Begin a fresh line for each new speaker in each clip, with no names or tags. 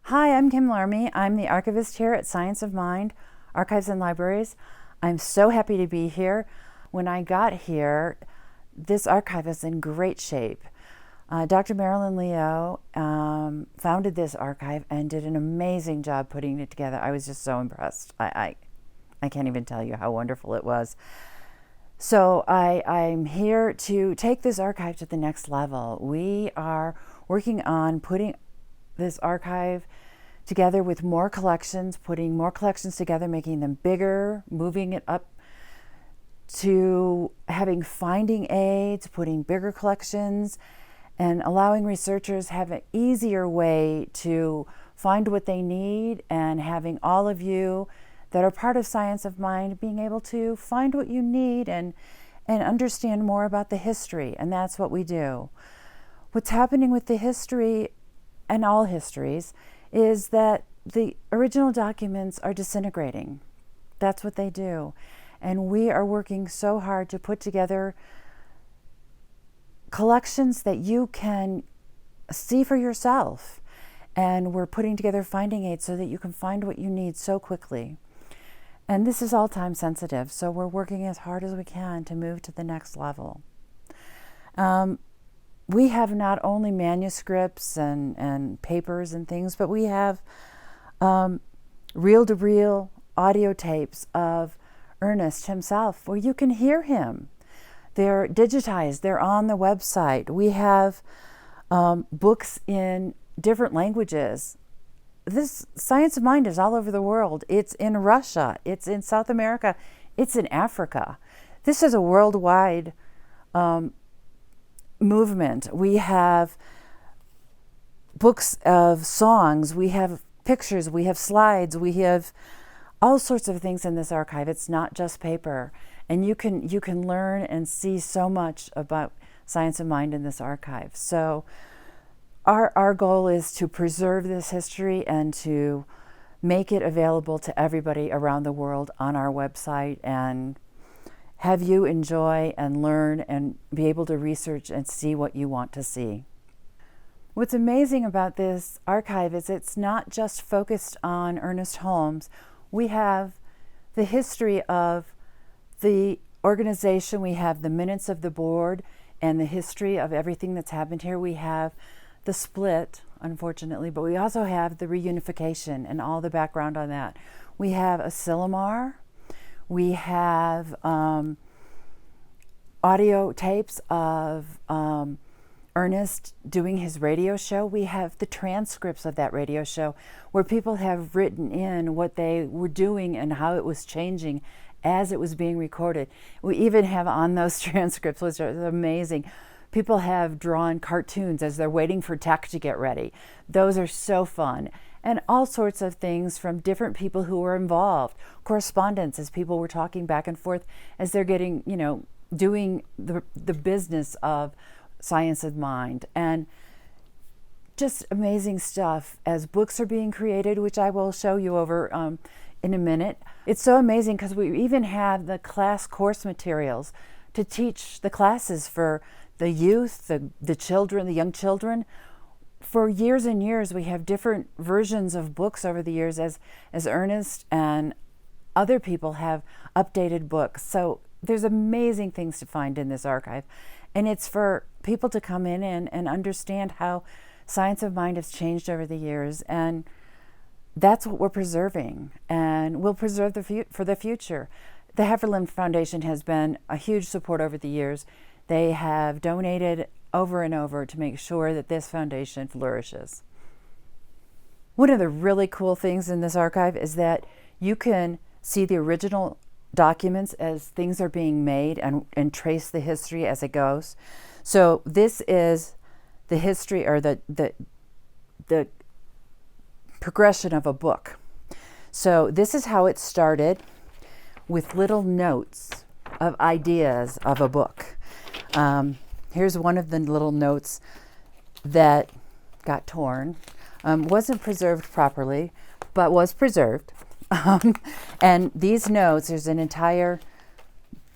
Hi, I'm Kim Larmee. I'm the archivist here at Science of Mind, Archives and Libraries. I'm so happy to be here. When I got here, this archive is in great shape. Dr. Marilyn Leo founded this archive and did an amazing job putting it together. I was just so impressed. I can't even tell you how wonderful it was. So I'm here to take this archive to the next level. We are working on putting this archive together with more collections, putting more collections together, making them bigger, moving it up to having finding aids, putting bigger collections, and allowing researchers have an easier way to find what they need, and having all of you that are part of Science of Mind being able to find what you need and understand more about the history. And that's what we do. What's happening with the history and all histories is that the original documents are disintegrating. That's what they do. And we are working so hard to put together collections that you can see for yourself. And we're putting together finding aids so that you can find what you need so quickly. And this is all time sensitive, so we're working as hard as we can to move to the next level. We have not only manuscripts and papers and things, but we have reel-to-reel audio tapes of Ernest himself, where you can hear him. They're digitized, they're on the website. We have books in different languages. This Science of Mind is all over the world. It's in Russia, it's in South America, it's in Africa. This is a worldwide movement. We have books of songs, we have pictures, we have slides, we have all sorts of things in this archive. It's not just paper. And you can learn and see so much about Science of Mind in this archive. So our goal is to preserve this history and to make it available to everybody around the world on our website, and have you enjoy and learn and be able to research and see what you want to see. What's amazing about this archive is it's not just focused on Ernest Holmes. We have the history of the organization, we have the minutes of the board and the history of everything that's happened here. We have the split, unfortunately, but we also have the reunification and all the background on that. We have Asilomar. We have audio tapes of Ernest doing his radio show. We have the transcripts of that radio show where people have written in what they were doing and how it was changing as it was being recorded. We even have on those transcripts, which are amazing, people have drawn cartoons as they're waiting for tech to get ready. Those are so fun. And all sorts of things from different people who were involved. Correspondence, as people were talking back and forth as they're getting, doing the business of Science of Mind. And just amazing stuff as books are being created, which I will show you over in a minute. It's so amazing because we even have the class course materials to teach the classes for the youth, the children, the young children. For years and years, we have different versions of books over the years as Ernest and other people have updated books. So there's amazing things to find in this archive. And it's for people to come in and understand how Science of Mind has changed over the years. And that's what we're preserving. And we'll preserve for the future. The Hefferland Foundation has been a huge support over the years. They have donated over and over to make sure that this foundation flourishes. One of the really cool things in this archive is that you can see the original documents as things are being made and trace the history as it goes. So this is the history, or the progression of a book. So this is how it started, with little notes of ideas of a book. Here's one of the little notes that got torn. Wasn't preserved properly, but was preserved. And these notes, there's an entire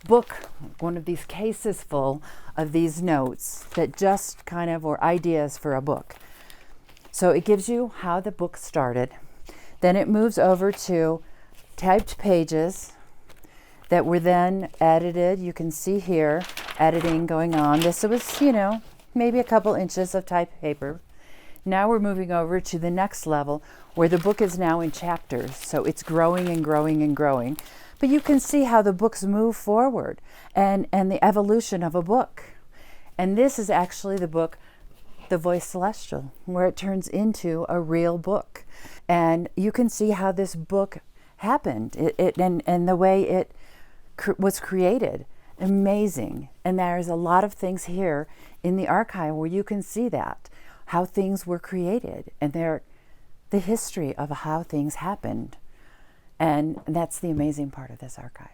book, one of these cases full of these notes that just kind of were ideas for a book. So it gives you how the book started. Then it moves over to typed pages that were then edited. You can see here editing going on. This was, maybe a couple inches of typed paper. Now we're moving over to the next level where the book is now in chapters. So it's growing and growing and growing. But you can see how the books move forward and the evolution of a book. And this is actually the book, The Voice Celestial, where it turns into a real book. And you can see how this book happened and the way it was created. Amazing. And there's a lot of things here in the archive where you can see that, how things were created and the history of how things happened. And that's the amazing part of this archive.